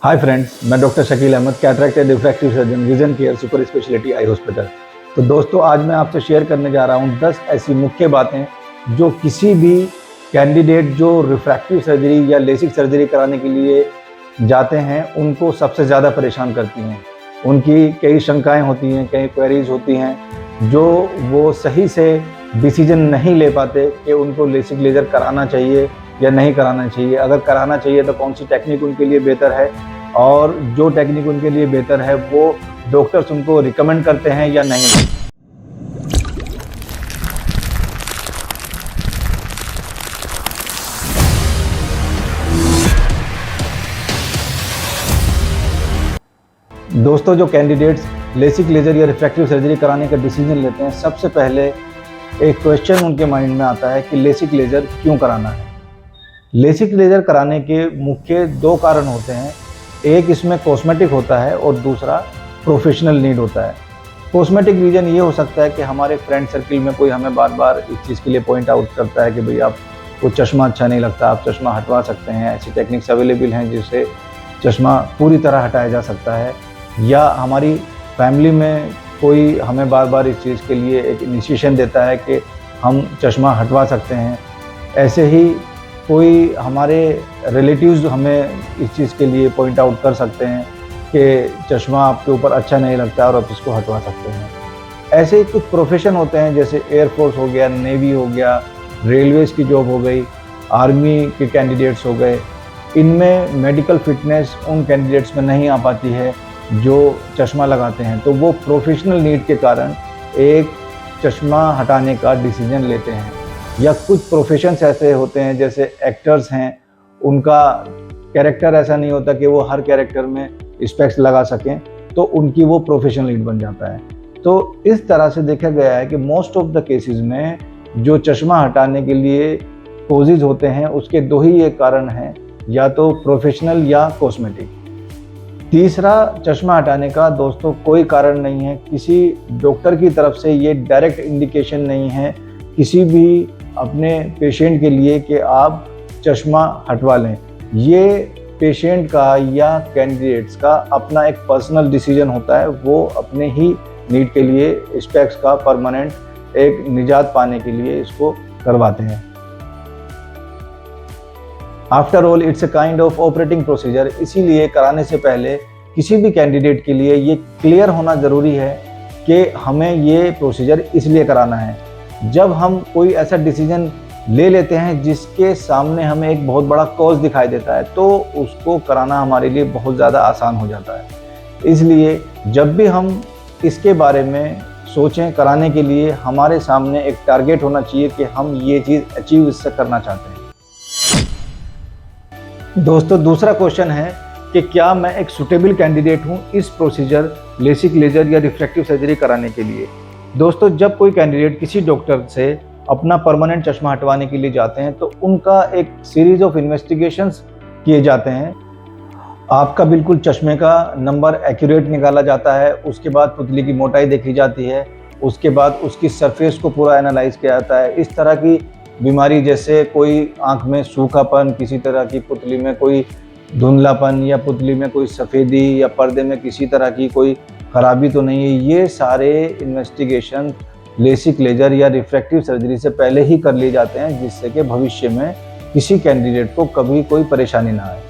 हाय friends, मैं doctor Shakeel Ahmad, cataract and refractive surgeon, vision care super speciality eye hospital. तो दोस्तों, आज मैं आपसे शेयर करने जा रहा हूँ 10 ऐसी मुख्य बातें जो किसी भी कैंडिडेट जो रिफ्रैक्टिव सर्जरी या लेसिक सर्जरी कराने के लिए जाते हैं उनको सबसे ज़्यादा परेशान करती हैं। उनकी कई शंकाएं होती हैं, कई क्वेरीज होती हैं जो वो सही से डिसीजन नहीं ले पाते कि उनको लेसिक लेज़र कराना चाहिए या नहीं कराना चाहिए। अगर कराना चाहिए तो कौन सी टेक्निक उनके लिए बेहतर है, और जो टेक्निक उनके लिए बेहतर है वो डॉक्टर्स उनको रिकमेंड करते हैं या नहीं। दोस्तों, जो कैंडिडेट्स लेसिक लेज़र या रिफ्रैक्टिव सर्जरी कराने का डिसीजन लेते हैं, सबसे पहले एक क्वेश्चन उनके माइंड में आता है कि लेसिक लेज़र क्यों कराना है। लेसिक लेज़र कराने के मुख्य दो कारण होते हैं। एक इसमें कॉस्मेटिक होता है और दूसरा प्रोफेशनल नीड होता है। कॉस्मेटिक रीज़न ये हो सकता है कि हमारे फ्रेंड सर्किल में कोई हमें बार बार इस चीज़ के लिए पॉइंट आउट करता है कि भाई आपको चश्मा अच्छा नहीं लगता, आप चश्मा हटवा सकते हैं। ऐसी टेक्निक्स अवेलेबल हैं जिससे चश्मा पूरी तरह हटाया जा सकता है। या हमारी फैमिली में कोई हमें बार बार इस चीज़ के लिए एक इनिशिएशन देता है कि हम चश्मा हटवा सकते हैं। ऐसे ही कोई हमारे रिलेटिव्स हमें इस चीज़ के लिए पॉइंट आउट कर सकते हैं कि चश्मा आपके ऊपर अच्छा नहीं लगता और आप इसको हटवा सकते हैं। ऐसे ही कुछ प्रोफेशन होते हैं जैसे एयरफोर्स हो गया, नेवी हो गया, रेलवेज़ की जॉब हो गई, आर्मी के कैंडिडेट्स हो गए। इनमें मेडिकल फिटनेस उन कैंडिडेट्स में नहीं आ पाती है जो चश्मा लगाते हैं, तो वो प्रोफेशनल नीड के कारण एक चश्मा हटाने का डिसीजन लेते हैं। या कुछ प्रोफेशंस ऐसे होते हैं जैसे एक्टर्स हैं, उनका कैरेक्टर ऐसा नहीं होता कि वो हर कैरेक्टर में स्पेक्स लगा सकें, तो उनकी वो प्रोफेशनल लीड बन जाता है। तो इस तरह से देखा गया है कि मोस्ट ऑफ द केसेस में जो चश्मा हटाने के लिए कोजेज होते हैं उसके दो ही एक कारण हैं, या तो प्रोफेशनल या कॉस्मेटिक। तीसरा चश्मा हटाने का दोस्तों कोई कारण नहीं है, किसी डॉक्टर की तरफ से ये डायरेक्ट इंडिकेशन नहीं है किसी भी अपने पेशेंट के लिए कि आप चश्मा हटवा लें। ये पेशेंट का या कैंडिडेट्स का अपना एक पर्सनल डिसीजन होता है। वो अपने ही नीड के लिए स्पेक्स का परमानेंट एक निजात पाने के लिए इसको करवाते हैं। After all it's a kind of operating procedure, इसीलिए कराने से पहले किसी भी कैंडिडेट के लिए ये क्लियर होना ज़रूरी है कि हमें ये प्रोसीजर इसलिए कराना है। जब हम कोई ऐसा डिसीजन ले लेते हैं जिसके सामने हमें एक बहुत बड़ा कॉज दिखाई देता है, तो उसको कराना हमारे लिए बहुत ज़्यादा आसान हो जाता है। इसलिए जब भी हम इसके बारे में सोचें कराने के लिए, हमारे सामने एक टारगेट होना चाहिए कि हम ये चीज़ अचीव इससे करना चाहते हैं। दोस्तों, दूसरा क्वेश्चन है कि क्या मैं एक सुटेबल कैंडिडेट हूँ इस प्रोसीजर लेसिक लेज़र या रिफ्रैक्टिव सर्जरी कराने के लिए। दोस्तों, जब कोई कैंडिडेट किसी डॉक्टर से अपना परमानेंट चश्मा हटवाने के लिए जाते हैं तो उनका एक सीरीज ऑफ इन्वेस्टिगेशंस किए जाते हैं। आपका बिल्कुल चश्मे का नंबर एक्यूरेट निकाला जाता है, उसके बाद पुतली की मोटाई देखी जाती है, उसके बाद उसकी सरफेस को पूरा एनालाइज किया जाता है। इस तरह की बीमारी जैसे कोई आँख में सूखापन, किसी तरह की पुतली में कोई धुंधलापन, या पुतली में कोई सफ़ेदी, या पर्दे में किसी तरह की कोई खराबी तो नहीं है, ये सारे इन्वेस्टिगेशन लेसिक लेज़र या रिफ्रैक्टिव सर्जरी से पहले ही कर लिए जाते हैं, जिससे कि भविष्य में किसी कैंडिडेट को कभी कोई परेशानी ना आए।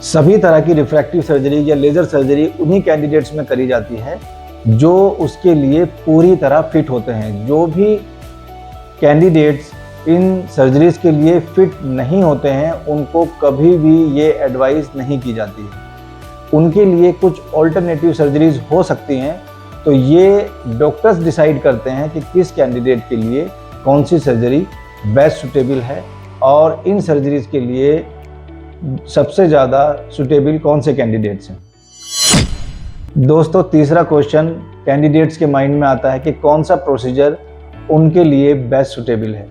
सभी तरह की रिफ्रैक्टिव सर्जरी या लेज़र सर्जरी उन्हीं कैंडिडेट्स में करी जाती है जो उसके लिए पूरी तरह फिट होते हैं। जो भी कैंडिडेट्स इन सर्जरीज के लिए फिट नहीं होते हैं उनको कभी भी ये एडवाइस नहीं की जाती है। उनके लिए कुछ ऑल्टरनेटिव सर्जरीज हो सकती हैं, तो ये डॉक्टर्स डिसाइड करते हैं कि किस कैंडिडेट के लिए कौन सी सर्जरी बेस्ट सुटेबल है और इन सर्जरीज के लिए सबसे ज़्यादा सुटेबल कौन से कैंडिडेट्स हैं। दोस्तों, तीसरा क्वेश्चन कैंडिडेट्स के माइंड में आता है कि कौन सा प्रोसीजर उनके लिए बेस्ट सुटेबल है।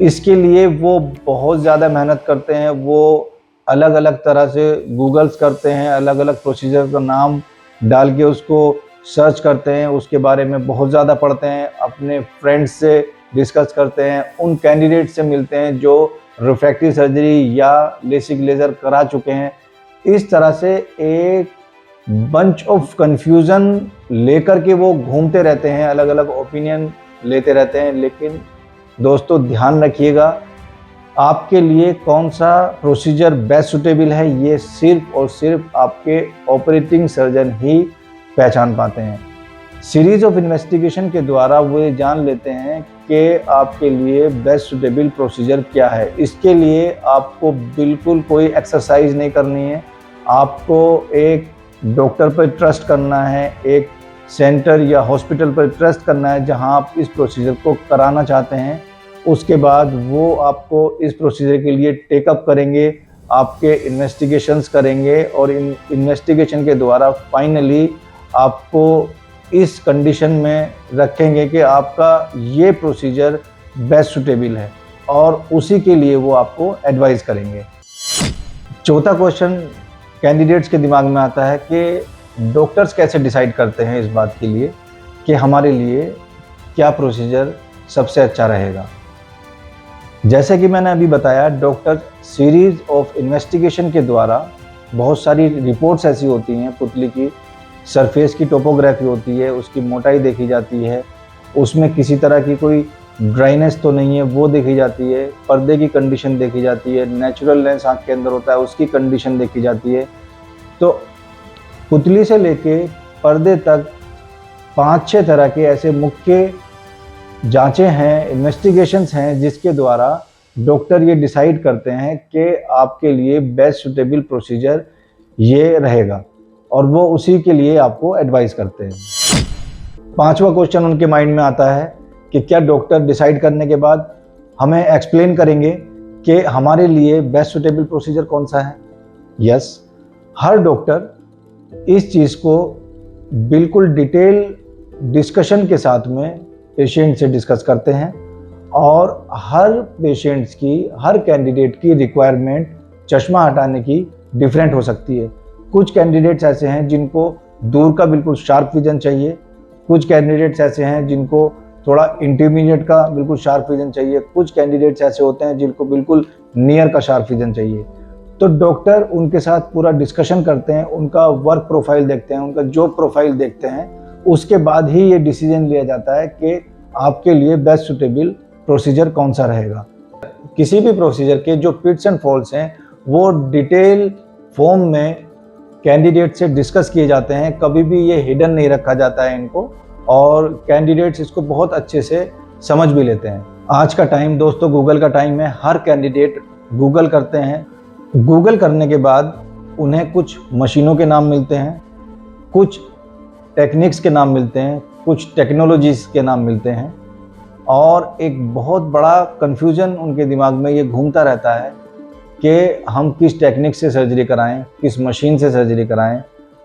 इसके लिए वो बहुत ज़्यादा मेहनत करते हैं, वो अलग अलग तरह से गूगल्स करते हैं, अलग अलग प्रोसीजर का नाम डाल के उसको सर्च करते हैं, उसके बारे में बहुत ज़्यादा पढ़ते हैं, अपने फ्रेंड्स से डिस्कस करते हैं, उन कैंडिडेट से मिलते हैं जो रिफ्रैक्टिव सर्जरी या लेसिक लेज़र करा चुके हैं, इस तरह से एक बंच ऑफ कंफ्यूजन लेकर के वो घूमते रहते हैं, अलग अलग ओपिनियन लेते रहते हैं। लेकिन दोस्तों ध्यान रखिएगा, आपके लिए कौन सा प्रोसीजर बेस्ट सूटेबल है ये सिर्फ और सिर्फ आपके ऑपरेटिंग सर्जन ही पहचान पाते हैं। सीरीज ऑफ इन्वेस्टिगेशन के द्वारा वो ये जान लेते हैं कि आपके लिए बेस्ट सूटेबल प्रोसीजर क्या है। इसके लिए आपको बिल्कुल कोई एक्सरसाइज नहीं करनी है, आपको एक डॉक्टर पर ट्रस्ट करना है, एक सेंटर या हॉस्पिटल पर ट्रस्ट करना है जहां आप इस प्रोसीजर को कराना चाहते हैं। उसके बाद वो आपको इस प्रोसीजर के लिए टेकअप करेंगे, आपके इन्वेस्टिगेशंस करेंगे और इन इन्वेस्टिगेशन के द्वारा फाइनली आपको इस कंडीशन में रखेंगे कि आपका ये प्रोसीजर बेस्ट सूटेबल है और उसी के लिए वो आपको एडवाइस करेंगे। चौथा क्वेश्चन कैंडिडेट्स के दिमाग में आता है कि डॉक्टर्स कैसे डिसाइड करते हैं इस बात के लिए कि हमारे लिए क्या प्रोसीजर सबसे अच्छा रहेगा। जैसे कि मैंने अभी बताया, डॉक्टर सीरीज ऑफ इन्वेस्टिगेशन के द्वारा बहुत सारी रिपोर्ट्स ऐसी होती हैं, पुतली की सरफेस की टोपोग्राफी होती है, उसकी मोटाई देखी जाती है, उसमें किसी तरह की कोई ड्राइनेस तो नहीं है वो देखी जाती है, पर्दे की कंडीशन देखी जाती है, नेचुरल लेंस आँख के अंदर होता है उसकी कंडीशन देखी जाती है। तो पुतली से लेके पर्दे तक 5-6 तरह के ऐसे मुख्य जांचें हैं, इन्वेस्टिगेशंस हैं जिसके द्वारा डॉक्टर ये डिसाइड करते हैं कि आपके लिए बेस्ट सूटेबल प्रोसीजर ये रहेगा और वो उसी के लिए आपको एडवाइस करते हैं। 5वां क्वेश्चन उनके माइंड में आता है कि क्या डॉक्टर डिसाइड करने के बाद हमें एक्सप्लेन करेंगे कि हमारे लिए बेस्ट सूटेबल प्रोसीजर कौन सा है। यस, हर डॉक्टर इस चीज़ को बिल्कुल डिटेल डिस्कशन के साथ में पेशेंट से डिस्कस करते हैं और हर पेशेंट्स की, हर कैंडिडेट की रिक्वायरमेंट चश्मा हटाने की डिफरेंट हो सकती है। कुछ कैंडिडेट्स ऐसे हैं जिनको दूर का बिल्कुल शार्प विजन चाहिए, कुछ कैंडिडेट्स ऐसे हैं जिनको थोड़ा इंटरमीडिएट का बिल्कुल शार्प विजन चाहिए, कुछ कैंडिडेट्स ऐसे होते हैं जिनको बिल्कुल नियर का शार्प विजन चाहिए। तो डॉक्टर उनके साथ पूरा डिस्कशन करते हैं, उनका वर्क प्रोफाइल देखते हैं, उनका जॉब प्रोफाइल देखते हैं, उसके बाद ही ये डिसीजन लिया जाता है कि आपके लिए बेस्ट सूटेबल प्रोसीजर कौन सा रहेगा। किसी भी प्रोसीजर के जो पिट्स एंड फॉल्ट्स हैं वो डिटेल फॉर्म में कैंडिडेट से डिस्कस किए जाते हैं, कभी भी ये हिडन नहीं रखा जाता है इनको, और कैंडिडेट्स इसको बहुत अच्छे से समझ भी लेते हैं। आज का टाइम दोस्तों गूगल का टाइम है, हर कैंडिडेट गूगल करते हैं। गूगल करने के बाद उन्हें कुछ मशीनों के नाम मिलते हैं, कुछ टेक्निक्स के नाम मिलते हैं, कुछ टेक्नोलॉजीज़ के नाम मिलते हैं और एक बहुत बड़ा कन्फ्यूज़न उनके दिमाग में ये घूमता रहता है कि हम किस टेक्निक से सर्जरी कराएं, किस मशीन से सर्जरी कराएं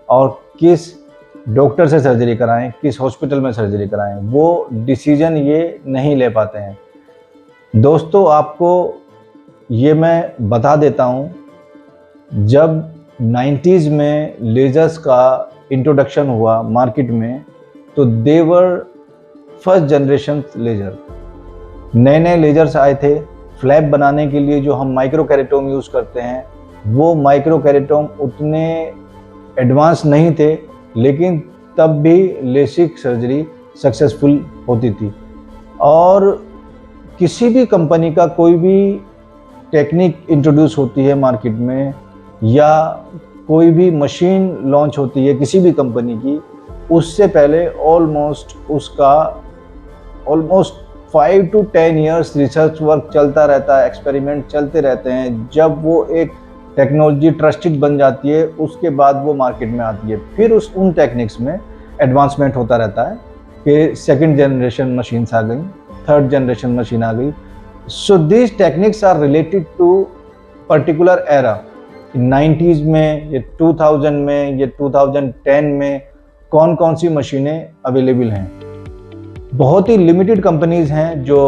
और किस डॉक्टर से सर्जरी कराएं, किस हॉस्पिटल में सर्जरी कराएं। वो डिसीजन ये नहीं ले पाते हैं। दोस्तों आपको ये मैं बता देता हूँ, जब 90s में लेजर्स का इंट्रोडक्शन हुआ मार्केट में तो देवर फर्स्ट जनरेशन लेजर, नए नए लेजर्स आए थे फ्लैप बनाने के लिए। जो हम माइक्रोकेरेटोम यूज़ करते हैं वो माइक्रोकेरेटोम उतने एडवांस नहीं थे, लेकिन तब भी लेसिक सर्जरी सक्सेसफुल होती थी। और किसी भी कंपनी का कोई भी टेक्निक इंट्रोड्यूस होती है मार्केट में या कोई भी मशीन लॉन्च होती है किसी भी कंपनी की, उससे पहले almost 5 to 10 years research work चलता रहता है, एक्सपेरिमेंट चलते रहते हैं। जब वो एक टेक्नोलॉजी ट्रस्टेड बन जाती है उसके बाद वो मार्केट में आती है, फिर उन टेक्निक्स में एडवांसमेंट होता रहता है कि सेकंड जनरेशन मशीन्स आ गई, थर्ड जनरेशन मशीन आ गई। So these techniques are related to particular era. 90s में, ये 2000 में, ये 2010 में कौन कौन सी मशीनें अवेलेबल हैं। बहुत ही लिमिटेड कंपनीज़ हैं जो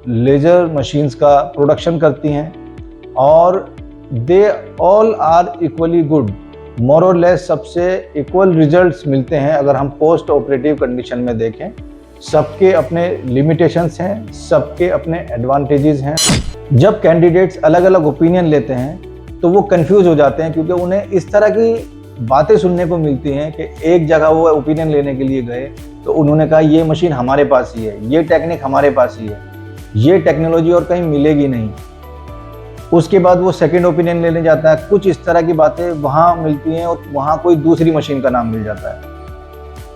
लेज़र मशीन्स का प्रोडक्शन करती हैं और they all are equally good, more और लेस सबसे इक्वल रिजल्ट्स मिलते हैं। अगर हम पोस्ट ऑपरेटिव कंडीशन में देखें, सबके अपने लिमिटेशंस हैं, सबके अपने एडवांटेजेस हैं। जब कैंडिडेट्स अलग अलग ओपिनियन लेते हैं तो वो कंफ्यूज हो जाते हैं, क्योंकि उन्हें इस तरह की बातें सुनने को मिलती हैं कि एक जगह वो ओपिनियन लेने के लिए गए तो उन्होंने कहा ये मशीन हमारे पास ही है, ये टेक्निक हमारे पास ही है, ये टेक्नोलॉजी और कहीं मिलेगी नहीं। उसके बाद वो सेकंड ओपिनियन लेने जाता है, कुछ इस तरह की बातें वहाँ मिलती हैं और वहाँ कोई दूसरी मशीन का नाम मिल जाता है।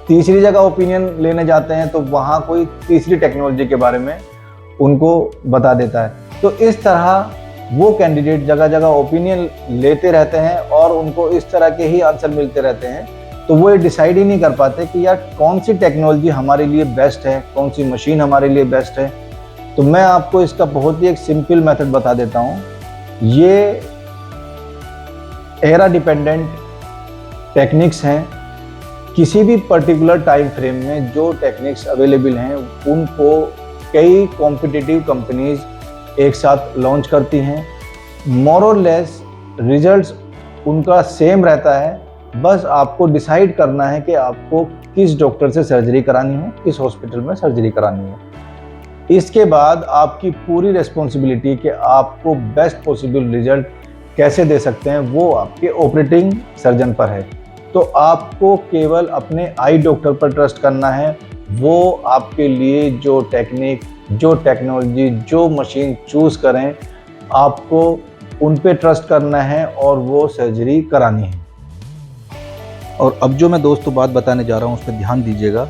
तीसरी जगह ओपिनियन लेने जाते हैं तो वहाँ कोई तीसरी टेक्नोलॉजी के बारे में उनको बता देता है। तो इस तरह वो कैंडिडेट जगह जगह ओपिनियन लेते रहते हैं और उनको इस तरह के ही आंसर मिलते रहते हैं, तो वो ये डिसाइड ही नहीं कर पाते कि यार कौन सी टेक्नोलॉजी हमारे लिए बेस्ट है, कौन सी मशीन हमारे लिए बेस्ट है। तो मैं आपको इसका बहुत ही एक सिंपल मेथड बता देता हूँ। ये एरा डिपेंडेंट टेक्निक्स हैं। किसी भी पर्टिकुलर टाइम फ्रेम में जो टेक्निक्स अवेलेबल हैं उनको कई कॉम्पिटिटिव कंपनीज एक साथ लॉन्च करती हैं। मोर और लेस रिजल्ट्स उनका सेम रहता है, बस आपको डिसाइड करना है कि आपको किस डॉक्टर से सर्जरी करानी है, किस हॉस्पिटल में सर्जरी करानी है। इसके बाद आपकी पूरी रिस्पॉन्सिबिलिटी कि आपको बेस्ट पॉसिबल रिजल्ट कैसे दे सकते हैं वो आपके ऑपरेटिंग सर्जन पर है। तो आपको केवल अपने आई डॉक्टर पर ट्रस्ट करना है। वो आपके लिए जो टेक्निक, जो टेक्नोलॉजी, जो मशीन चूज़ करें, आपको उन पे ट्रस्ट करना है और वो सर्जरी करानी है। और अब जो मैं दोस्तों बात बताने जा रहा हूँ उस पर ध्यान दीजिएगा।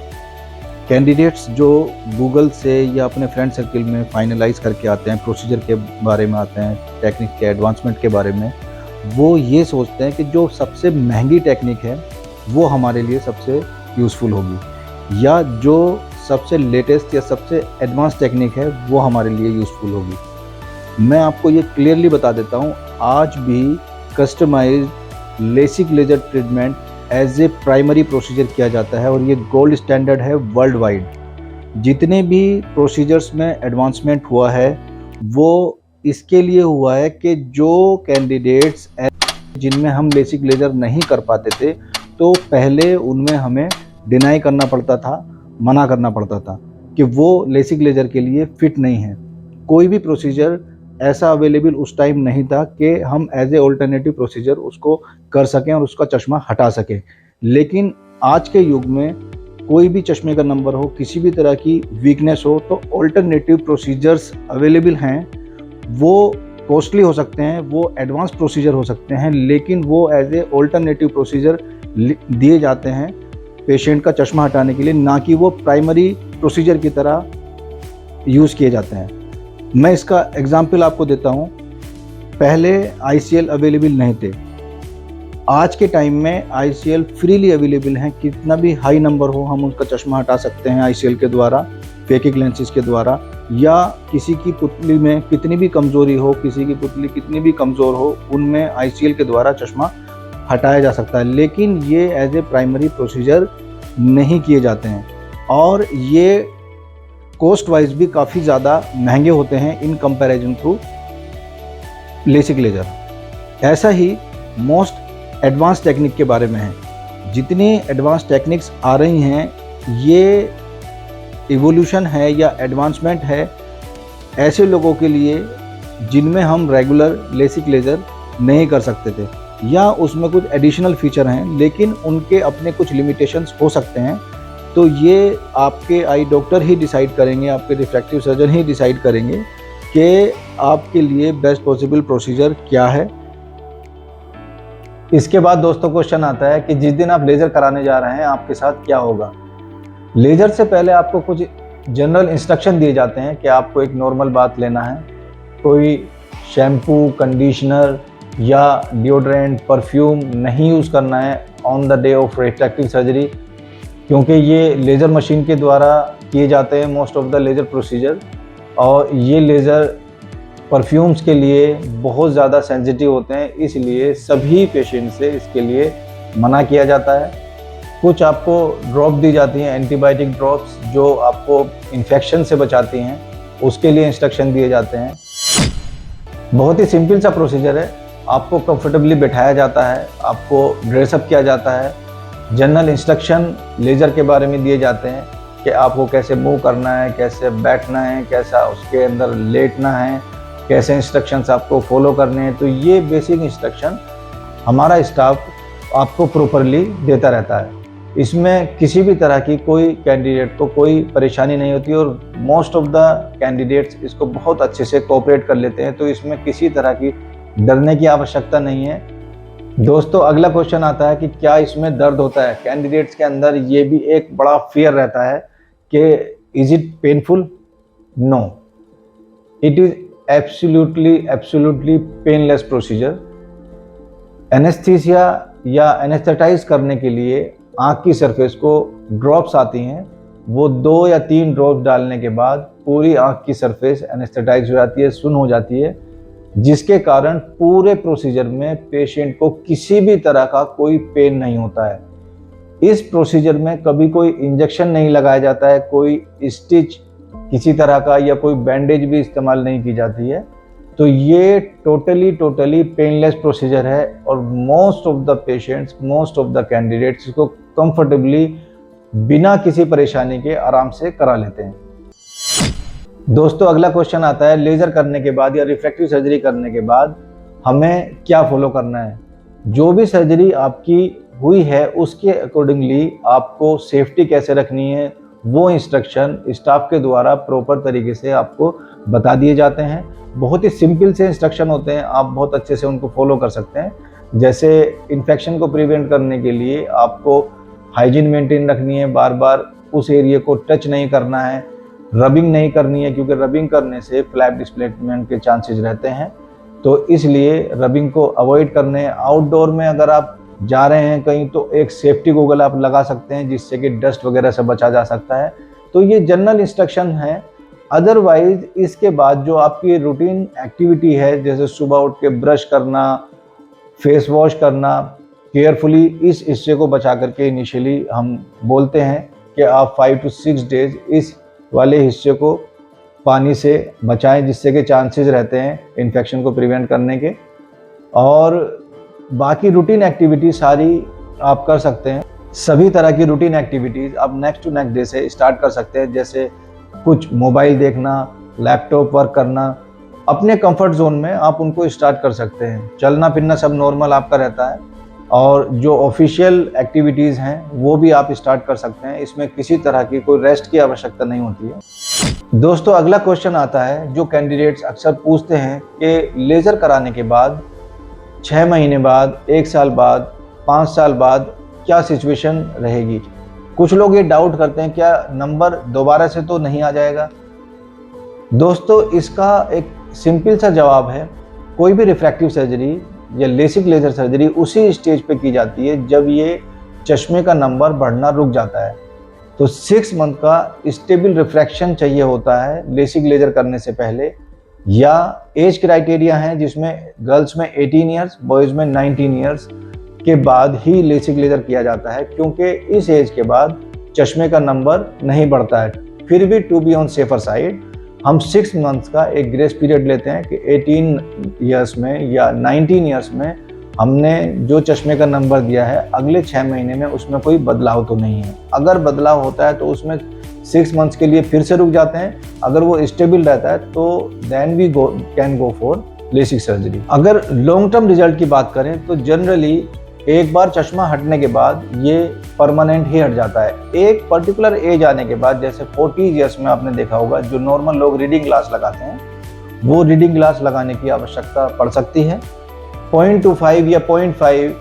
कैंडिडेट्स जो गूगल से या अपने फ्रेंड सर्किल में फाइनलाइज करके आते हैं, प्रोसीजर के बारे में आते हैं, टेक्निक के एडवांसमेंट के बारे में, वो ये सोचते हैं कि जो सबसे महंगी टेक्निक है वो हमारे लिए सबसे यूज़फुल होगी, या जो सबसे लेटेस्ट या सबसे एडवांस टेक्निक है वो हमारे लिए यूज़फुल होगी। मैं आपको ये क्लियरली बता देता हूँ, आज भी customised LASIK laser treatment as a primary procedure किया जाता है और ये गोल्ड स्टैंडर्ड है वर्ल्ड वाइड। जितने भी प्रोसीजर्स में एडवांसमेंट हुआ है वो इसके लिए हुआ है कि जो कैंडिडेट्स जिनमें हम लेसिक लेजर नहीं कर पाते थे, तो पहले उनमें हमें डिनाई करना पड़ता था, मना करना पड़ता था कि वो लेसिक लेजर के लिए फिट नहीं है। कोई भी प्रोसीजर ऐसा अवेलेबल उस टाइम नहीं था कि हम एज ए ऑल्टरनेटिव प्रोसीजर उसको कर सकें और उसका चश्मा हटा सकें। लेकिन आज के युग में कोई भी चश्मे का नंबर हो, किसी भी तरह की वीकनेस हो, तो ऑल्टरनेटिव प्रोसीजर्स अवेलेबल हैं। वो कॉस्टली हो सकते हैं, वो एडवांस प्रोसीजर हो सकते हैं, लेकिन वो एज ए ऑल्टरनेटिव प्रोसीजर दिए जाते हैं पेशेंट का चश्मा हटाने के लिए, ना कि वो प्राइमरी प्रोसीजर की तरह यूज़ किए जाते हैं। मैं इसका एग्जांपल आपको देता हूँ। पहले ICL अवेलेबल नहीं थे, आज के टाइम में ICL फ्रीली अवेलेबल हैं। कितना भी हाई नंबर हो हम उसका चश्मा हटा सकते हैं ICL के द्वारा, फेकिक लेंसेज के द्वारा, या किसी की पुतली में कितनी भी कमज़ोरी हो, किसी की पुतली कितनी भी कमज़ोर हो, उनमें ICL के द्वारा चश्मा हटाया जा सकता है। लेकिन ये एज ए प्राइमरी प्रोसीजर नहीं किए जाते हैं और ये कॉस्ट वाइज भी काफ़ी ज़्यादा महंगे होते हैं in comparison to LASIK laser. ऐसा ही मोस्ट एडवांस टेक्निक के बारे में है। जितनी एडवांस टेक्निक्स आ रही हैं, ये इवोल्यूशन है या एडवांसमेंट है ऐसे लोगों के लिए जिनमें हम रेगुलर लेसिक लेजर नहीं कर सकते थे, या उसमें कुछ एडिशनल फीचर हैं लेकिन उनके अपने कुछ लिमिटेशंस हो सकते हैं। तो ये आपके आई डॉक्टर ही डिसाइड करेंगे, आपके रिफ्रैक्टिव सर्जन ही डिसाइड करेंगे कि आपके लिए बेस्ट पॉसिबल प्रोसीजर क्या है। इसके बाद दोस्तों क्वेश्चन आता है कि जिस दिन आप लेज़र कराने जा रहे हैं आपके साथ क्या होगा। लेज़र से पहले आपको कुछ जनरल इंस्ट्रक्शन दिए जाते हैं कि आपको एक नॉर्मल बात लेना है, कोई शैम्पू, कंडीशनर या डिओड्रेंट, परफ्यूम नहीं यूज़ करना है on the day of refractive surgery, क्योंकि ये लेज़र मशीन के द्वारा किए जाते हैं most of the laser procedure, और ये लेज़र परफ्यूम्स के लिए बहुत ज़्यादा सेंसिटिव होते हैं, इसलिए सभी पेशेंट से इसके लिए मना किया जाता है। कुछ आपको ड्रॉप दी जाती हैं, एंटीबायोटिक ड्रॉप्स, जो आपको इन्फेक्शन से बचाती हैं, उसके लिए इंस्ट्रक्शन दिए जाते हैं। बहुत ही सिंपल सा प्रोसीजर है। आपको कंफर्टेबली बैठाया जाता है, आपको ड्रेसअप किया जाता है, जनरल इंस्ट्रक्शन लेज़र के बारे में दिए जाते हैं कि आपको कैसे मूव करना है, कैसे बैठना है, कैसा उसके अंदर लेटना है, कैसे इंस्ट्रक्शंस आपको फॉलो करने हैं। तो ये बेसिक इंस्ट्रक्शन हमारा स्टाफ आपको प्रॉपरली देता रहता है। इसमें किसी भी तरह की कोई कैंडिडेट को कोई परेशानी नहीं होती और मोस्ट ऑफ द कैंडिडेट्स इसको बहुत अच्छे से कोऑपरेट कर लेते हैं। तो इसमें किसी तरह की डरने की आवश्यकता नहीं है। दोस्तों, अगला क्वेश्चन आता है कि क्या इसमें दर्द होता है। कैंडिडेट्स के अंदर ये भी एक बड़ा फियर रहता है कि is it painful? No, it is absolutely painless procedure. Anaesthesia या एनेस्थेटाइज करने के लिए आँख की सरफेस को ड्रॉप्स आती हैं, वो 2 या 3 ड्रॉप्स डालने के बाद पूरी आँख की सरफेस एनेस्थेटाइज हो जाती है, सुन्न हो जाती है, जिसके कारण पूरे प्रोसीजर में पेशेंट को किसी भी तरह का कोई पेन नहीं होता है। इस प्रोसीजर में कभी कोई इंजेक्शन नहीं लगाया जाता है, कोई स्टिच किसी तरह का या कोई बैंडेज भी इस्तेमाल नहीं की जाती है। तो ये टोटली पेनलेस प्रोसीजर है और most of the patients, most of the candidates इसको कंफर्टेबली बिना किसी परेशानी के आराम से करा लेते हैं। दोस्तों, अगला क्वेश्चन आता है लेज़र करने के बाद या रिफ्रैक्टिव सर्जरी करने के बाद हमें क्या फॉलो करना है। जो भी सर्जरी आपकी हुई है उसके अकॉर्डिंगली आपको सेफ्टी कैसे रखनी है, वो इंस्ट्रक्शन स्टाफ के द्वारा प्रॉपर तरीके से आपको बता दिए जाते हैं। बहुत ही सिंपल से इंस्ट्रक्शन होते हैं, आप बहुत अच्छे से उनको फॉलो कर सकते हैं। जैसे इन्फेक्शन को प्रिवेंट करने के लिए आपको हाइजीन मेंटेन रखनी है, बार बार उस एरिया को टच नहीं करना है, रबिंग नहीं करनी है, क्योंकि रबिंग करने से फ्लैप डिस्प्लेसमेंट के चांसेस रहते हैं। तो इसलिए रबिंग को अवॉइड करने हैं। आउटडोर में अगर आप जा रहे हैं कहीं तो एक सेफ्टी गॉगल आप लगा सकते हैं, जिससे कि डस्ट वगैरह से बचा जा सकता है। तो ये जनरल इंस्ट्रक्शन है। अदरवाइज इसके बाद जो आपकी रूटीन एक्टिविटी है, जैसे सुबह उठ के ब्रश करना, फेस वॉश करना, केयरफुली इस हिस्से को बचा करके इनिशियली हम बोलते हैं कि आप 5 to 6 डेज इस वाले हिस्से को पानी से बचाएं, जिससे कि चांसेस रहते हैं इन्फेक्शन को प्रिवेंट करने के। और बाकी रूटीन एक्टिविटी सारी आप कर सकते हैं। सभी तरह की रूटीन एक्टिविटीज़ आप नेक्स्ट टू नेक्स्ट डे से स्टार्ट कर सकते हैं, जैसे कुछ मोबाइल देखना, लैपटॉप वर्क करना, अपने कंफर्ट जोन में आप उनको स्टार्ट कर सकते हैं। चलना फिरना सब नॉर्मल आपका रहता है और जो ऑफिशियल एक्टिविटीज़ हैं वो भी आप स्टार्ट कर सकते हैं। इसमें किसी तरह की कोई रेस्ट की आवश्यकता नहीं होती है। दोस्तों, अगला क्वेश्चन आता है जो कैंडिडेट्स अक्सर पूछते हैं कि लेज़र कराने के बाद 6 महीने बाद, 1 साल बाद, 5 साल बाद क्या सिचुएशन रहेगी। कुछ लोग ये डाउट करते हैं क्या नंबर दोबारा से तो नहीं आ जाएगा। दोस्तों, इसका एक सिंपल सा जवाब है, कोई भी रिफ्रैक्टिव सर्जरी या लेसिक लेज़र सर्जरी उसी स्टेज पे की जाती है जब ये चश्मे का नंबर बढ़ना रुक जाता है। तो 6 मंथ का स्टेबल रिफ्रैक्शन चाहिए होता है लेसिक लेज़र करने से पहले, या एज क्राइटेरिया है जिसमें गर्ल्स में 18 ईयर्स, बॉयज़ में 19 ईयर्स के बाद ही लेसिक लेज़र किया जाता है, क्योंकि इस एज के बाद चश्मे का नंबर नहीं बढ़ता है। फिर भी to be on safer side हम 6 मंथ्स का एक ग्रेस पीरियड लेते हैं कि 18 ईयर्स में या 19 ईयर्स में हमने जो चश्मे का नंबर दिया है अगले 6 महीने में उसमें कोई बदलाव तो नहीं है। अगर बदलाव होता है तो उसमें 6 मंथ्स के लिए फिर से रुक जाते हैं। अगर वो स्टेबल रहता है तो then we can go for LASIK surgery. अगर लॉन्ग टर्म रिजल्ट की बात करें तो जनरली एक बार चश्मा हटने के बाद ये परमानेंट ही हट जाता है। एक पर्टिकुलर एज आने के बाद, जैसे 40 ईयर्स में आपने देखा होगा जो नॉर्मल लोग रीडिंग ग्लास लगाते हैं, वो रीडिंग ग्लास लगाने की आवश्यकता पड़ सकती है। 0.25 या 0.5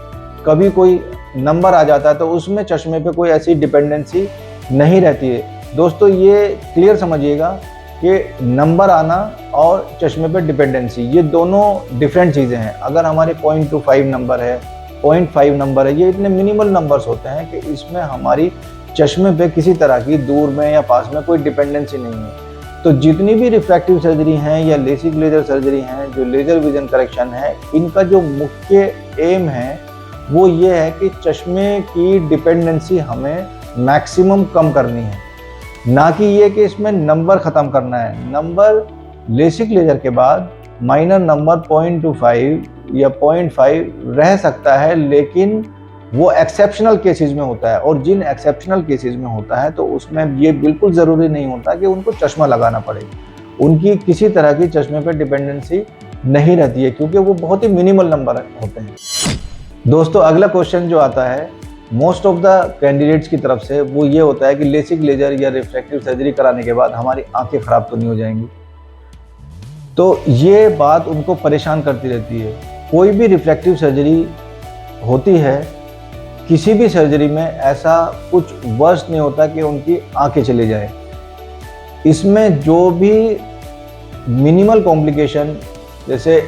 कभी कोई नंबर आ जाता है तो उसमें चश्मे पे कोई ऐसी डिपेंडेंसी नहीं रहती है। दोस्तों, ये क्लियर समझिएगा कि नंबर आना और चश्मे पे डिपेंडेंसी ये दोनों डिफरेंट चीज़ें हैं। अगर हमारे 0.25 नंबर है, 0.5 नंबर है, ये इतने मिनिमल नंबर्स होते हैं कि इसमें हमारी चश्मे पे किसी तरह की दूर में या पास में कोई डिपेंडेंसी नहीं है। तो जितनी भी रिफ्रैक्टिव सर्जरी हैं या लेसिक लेज़र सर्जरी हैं, जो लेज़र विजन करेक्शन है, इनका जो मुख्य एम है वो ये है कि चश्मे की डिपेंडेंसी हमें मैक्सिमम कम करनी है, ना कि ये कि इसमें नंबर ख़त्म करना है। नंबर लेसिक लेज़र के बाद माइनर नंबर 0.25 या 0.5 रह सकता है, लेकिन वो एक्सेप्शनल केसेस में होता है। और जिन एक्सेप्शनल केसेस में होता है तो उसमें ये बिल्कुल ज़रूरी नहीं होता कि उनको चश्मा लगाना पड़े। उनकी किसी तरह की चश्मे पर डिपेंडेंसी नहीं रहती है, क्योंकि वो बहुत ही मिनिमल नंबर होते हैं। दोस्तों अगला क्वेश्चन जो आता है मोस्ट ऑफ द कैंडिडेट्स की तरफ से, वो ये होता है कि लेसिक लेजर या रिफ्रैक्टिव सर्जरी कराने के बाद हमारी आंखें खराब तो नहीं हो जाएंगी। तो ये बात उनको परेशान करती रहती है। कोई भी रिफ्रैक्टिव सर्जरी होती है, किसी भी सर्जरी में ऐसा कुछ वर्स्ट नहीं होता कि उनकी आंखें चली जाए। इसमें जो भी मिनिमल कॉम्प्लिकेशन, जैसे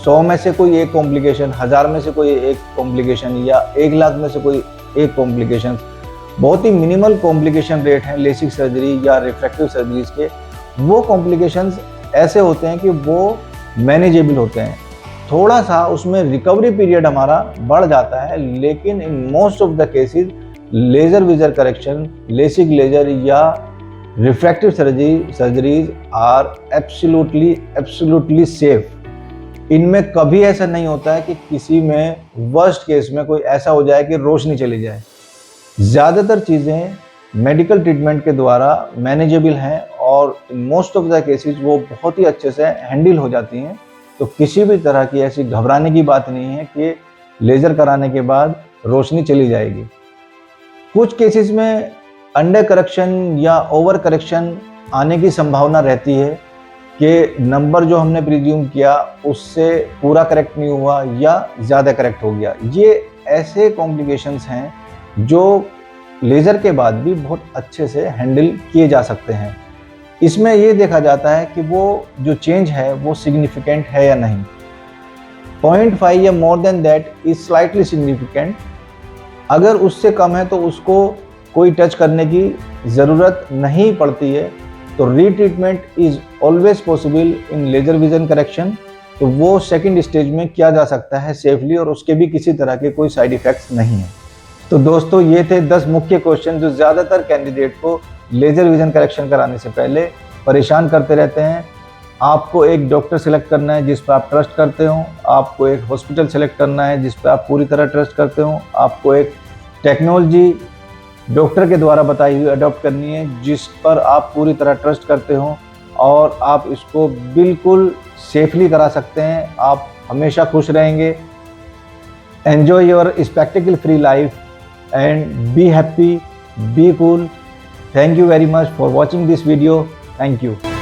100 में से कोई एक कॉम्प्लिकेशन, 1000 में से कोई एक कॉम्प्लिकेशन, या 1 लाख में से कोई एक कॉम्प्लिकेशन, बहुत ही मिनिमल कॉम्प्लिकेशन रेट है लेसिक सर्जरी या रिफ्रैक्टिव सर्जरीज के। वो कॉम्प्लिकेशंस ऐसे होते हैं कि वो मैनेजेबल होते हैं। थोड़ा सा उसमें रिकवरी पीरियड हमारा बढ़ जाता है, लेकिन in most of the cases laser vision correction, LASIK laser या refractive surgeries are absolutely safe. इनमें कभी ऐसा नहीं होता है कि किसी में वर्स्ट केस में कोई ऐसा हो जाए कि रोशनी चली जाए। ज़्यादातर चीज़ें मेडिकल ट्रीटमेंट के द्वारा मैनेजेबल हैं और मोस्ट ऑफ द केसेस वो बहुत ही अच्छे से हैंडल हो जाती हैं। तो किसी भी तरह की ऐसी घबराने की बात नहीं है कि लेज़र कराने के बाद रोशनी चली जाएगी। कुछ केसेस में अंडर करेक्शन या ओवर करेक्शन आने की संभावना रहती है कि नंबर जो हमने प्रिज्यूम किया उससे पूरा करेक्ट नहीं हुआ या ज़्यादा करेक्ट हो गया। ये ऐसे कॉम्प्लिकेशंस हैं जो लेज़र के बाद भी बहुत अच्छे से हैंडल किए जा सकते हैं। इसमें ये देखा जाता है कि वो जो चेंज है वो सिग्निफिकेंट है या नहीं। 0.5 या more than that is slightly significant. अगर उससे कम है तो उसको कोई टच करने की ज़रूरत नहीं पड़ती है। तो retreatment is always possible in laser vision correction. तो वो सेकंड स्टेज में किया जा सकता है सेफली, और उसके भी किसी तरह के कोई साइड इफ़ेक्ट्स नहीं है। तो दोस्तों ये थे 10 मुख्य क्वेश्चन जो ज़्यादातर कैंडिडेट को लेजर विजन करेक्शन कराने से पहले परेशान करते रहते हैं। आपको एक डॉक्टर सेलेक्ट करना है जिस पर आप ट्रस्ट करते हो, आपको एक हॉस्पिटल सेलेक्ट करना है जिस पर आप पूरी तरह ट्रस्ट करते हो, आपको एक टेक्नोलॉजी डॉक्टर के द्वारा बताई हुई अडॉप्ट करनी है जिस पर आप पूरी तरह ट्रस्ट करते हो, और आप इसको बिल्कुल सेफली करा सकते हैं। आप हमेशा खुश रहेंगे। Enjoy your spectacled free life and be happy, be cool. Thank you very much for watching this video. Thank you.